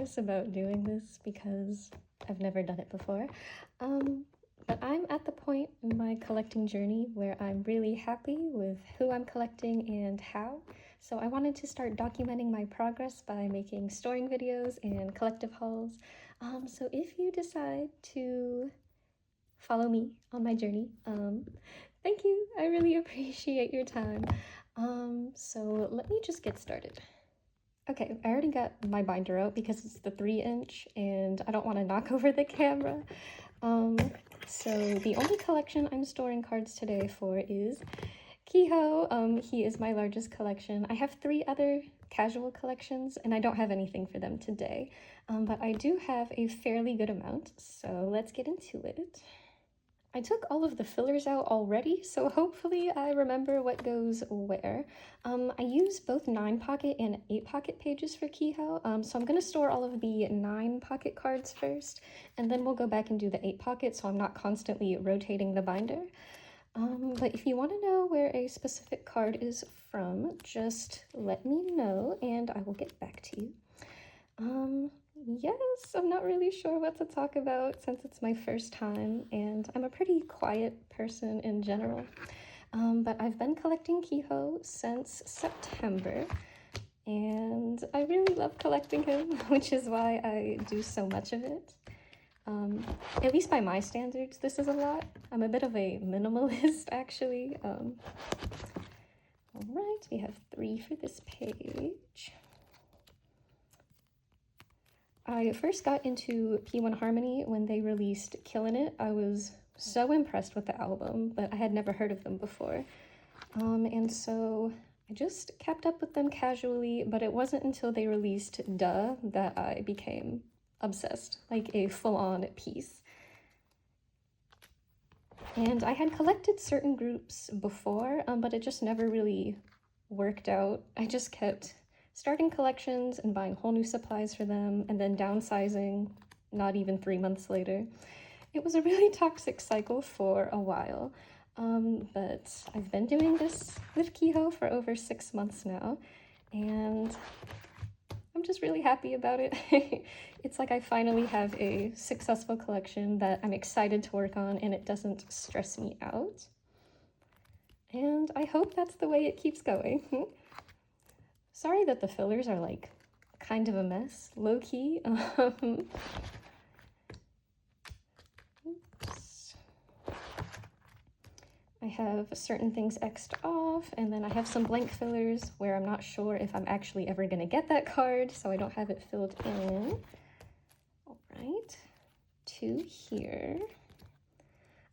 nervous about doing this because I've never done it before. But I'm at the point in my collecting journey where I'm really happy with who I'm collecting and how. So I wanted to start documenting my progress by making storing videos and collective hauls. So if you decide to follow me on my journey, thank you. I really appreciate your time. So let me just get started. Okay, I already got my binder out because it's the 3-inch and I don't want to knock over the camera. So the only collection I'm storing cards today for is Kehoe. He is my largest collection. I have 3 other casual collections and I don't have anything for them today, but I do have a fairly good amount, so let's get into it. I took all of the fillers out already, so hopefully I remember what goes where. I use both 9-pocket and 8-pocket pages for Kehoe, so I'm going to store all of the 9-pocket cards first, and then we'll go back and do the 8-pocket so I'm not constantly rotating the binder. But if you want to know where a specific card is from, just let me know and I will get back to you. Yes, I'm not really sure what to talk about since it's my first time and I'm a pretty quiet person in general. But I've been collecting Kehoe since September and I really love collecting him, which is why I do so much of it. At least by my standards, this is a lot. I'm a bit of a minimalist, actually. All right, we have 3 for this page. I first got into p1harmony when they released Killin' It. I was so impressed with the album, but I had never heard of them before. And so I just kept up with them casually, but it wasn't until they released Duh that I became obsessed, like a full-on piece. And I had collected certain groups before, but it just never really worked out. I just kept starting collections and buying whole new supplies for them, and then downsizing not even 3 months later. It was a really toxic cycle for a while, but I've been doing this with Kehoe for over 6 months now, and I'm just really happy about it. It's like I finally have a successful collection that I'm excited to work on and it doesn't stress me out. And I hope that's the way it keeps going. Sorry that the fillers are like kind of a mess, low-key. Oops. I have certain things X'd off, and then I have some blank fillers where I'm not sure if I'm actually ever going to get that card, so I don't have it filled in. All right, 2 here.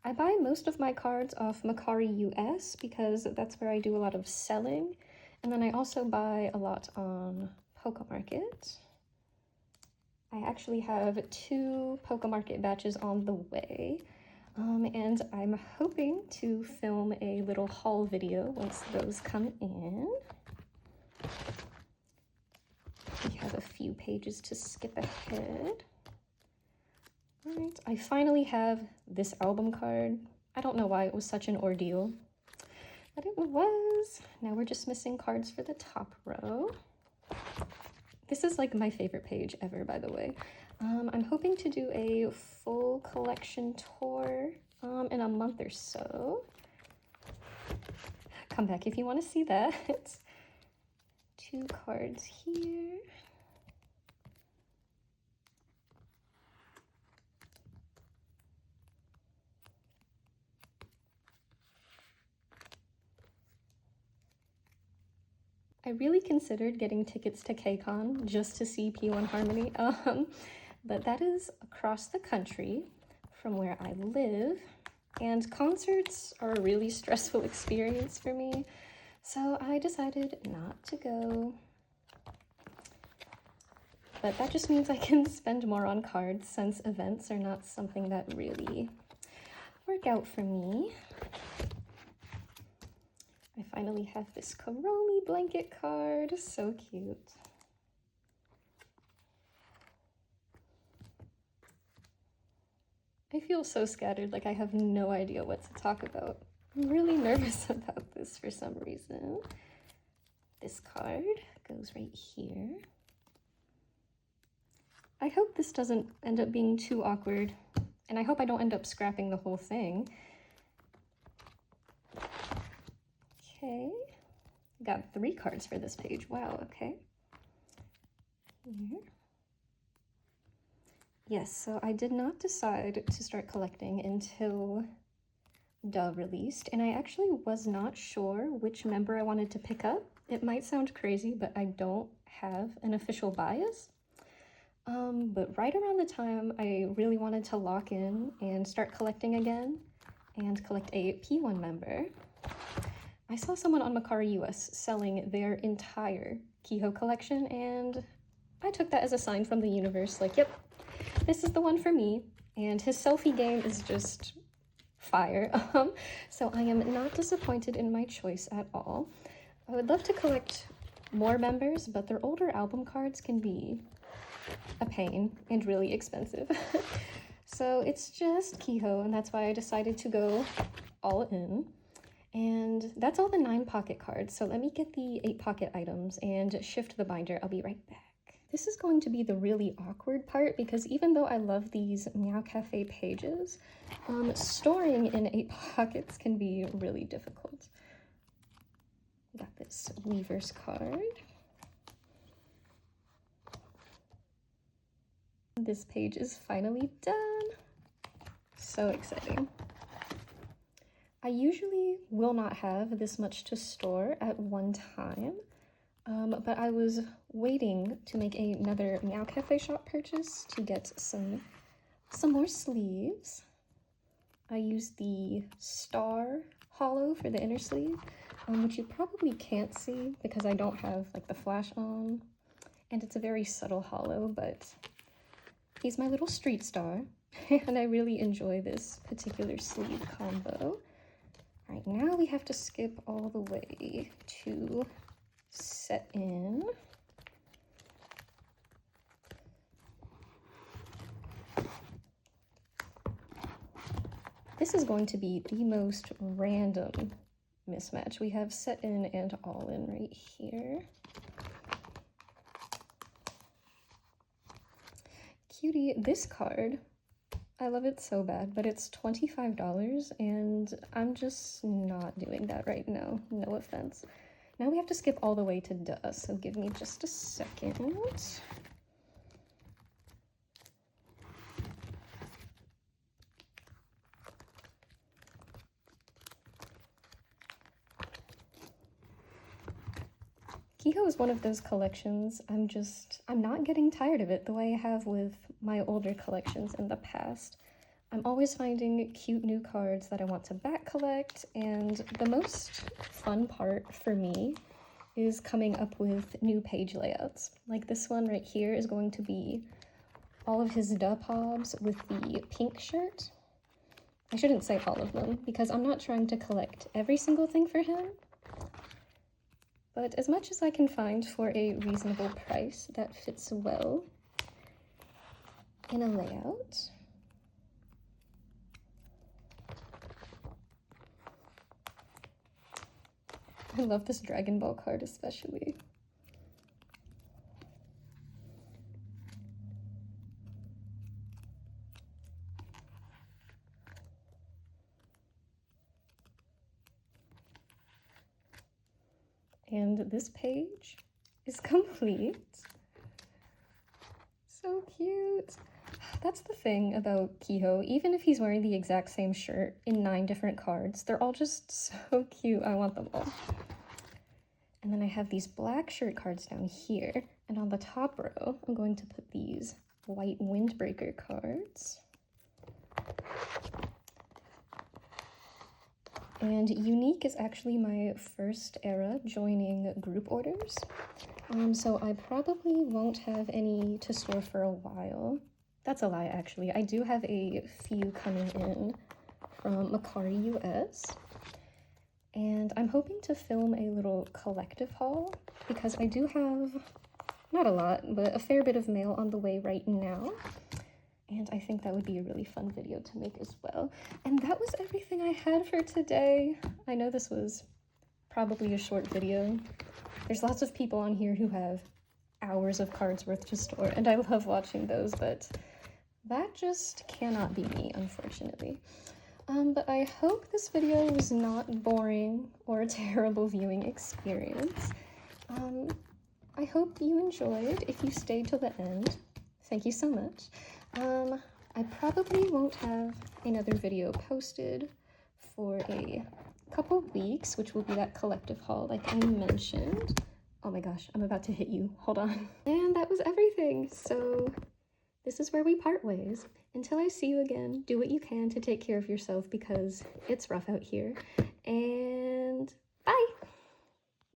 I buy most of my cards off Mercari US because that's where I do a lot of selling, and then I also buy a lot on Pokemarket. I actually have 2 Pokemarket batches on the way. And I'm hoping to film a little haul video once those come in. We have a few pages to skip ahead. All right, I finally have this album card. I don't know why it was such an ordeal, but it was. Now we're just missing cards for the top row. This is like my favorite page ever, by the way. I'm hoping to do a full collection tour in a month or so. Come back if you want to see that. 2 cards here. I really considered getting tickets to KCON just to see p1harmony, but that is across the country from where I live, and concerts are a really stressful experience for me, so I decided not to go. But that just means I can spend more on cards since events are not something that really work out for me. I finally have this Karomi blanket card, so cute. I feel so scattered, like I have no idea what to talk about. I'm really nervous about this for some reason. This card goes right here. I hope this doesn't end up being too awkward, and I hope I don't end up scrapping the whole thing. Okay, got 3 cards for this page. Wow, okay. Here. Yes, so I did not decide to start collecting until Duh released, and I actually was not sure which member I wanted to pick up. It might sound crazy, but I don't have an official bias. But right around the time I really wanted to lock in and start collecting again and collect a P1 member, I saw someone on Mercari US selling their entire Kehoe collection, and I took that as a sign from the universe, like, yep, this is the one for me. And his selfie game is just fire. So I am not disappointed in my choice at all. I would love to collect more members, but their older album cards can be a pain and really expensive. So it's just Kehoe, and that's why I decided to go all in. And that's all the 9 pocket cards. So let me get the 8 pocket items and shift the binder. I'll be right back. This is going to be the really awkward part, because even though I love these Meow Cafe pages, storing in 8 pockets can be really difficult. Got this Weaver's card. This page is finally done. So exciting. I usually will not have this much to store at one time, but I was waiting to make another Meow Cafe shop purchase to get some more sleeves. I used the star hollow for the inner sleeve, which you probably can't see because I don't have like the flash on, and it's a very subtle hollow, but he's my little street star, and I really enjoy this particular sleeve combo. All right, now we have to skip all the way to Set In. This is going to be the most random mismatch. We have Set In and All In right here. Cutie, this card, I love it so bad, but it's $25, and I'm just not doing that right now. No offense. Now we have to skip all the way to Duh, so give me just a second. Kehoe is one of those collections, I'm not getting tired of it the way I have with my older collections in the past. I'm always finding cute new cards that I want to back collect, and the most fun part for me is coming up with new page layouts. Like this one right here is going to be all of his Duh Pobs with the pink shirt. I shouldn't say all of them, because I'm not trying to collect every single thing for him, but as much as I can find for a reasonable price that fits well in a layout. I love this Dragon Ball card especially. And this page is complete. So cute. That's the thing about Kehoe. Even if he's wearing the exact same shirt in 9 different cards, they're all just so cute. I want them all. And then I have these black shirt cards down here. And on the top row, I'm going to put these white Windbreaker cards. And Unique is actually my first era joining group orders. So I probably won't have any to store for a while. That's a lie, actually. I do have a few coming in from Mercari US. And I'm hoping to film a little collective haul because I do have, not a lot, but a fair bit of mail on the way right now. And I think that would be a really fun video to make as well. And that was everything I had for today. I know this was probably a short video. There's lots of people on here who have hours of cards worth to store, and I love watching those, but that just cannot be me, unfortunately. But I hope this video was not boring or a terrible viewing experience. I hope you enjoyed. If you stayed till the end, thank you so much. I probably won't have another video posted for a couple weeks, which will be that collective haul like I mentioned. Oh my gosh, I'm about to hit you. Hold on. And that was everything. So this is where we part ways. Until I see you again, do what you can to take care of yourself because it's rough out here. And bye!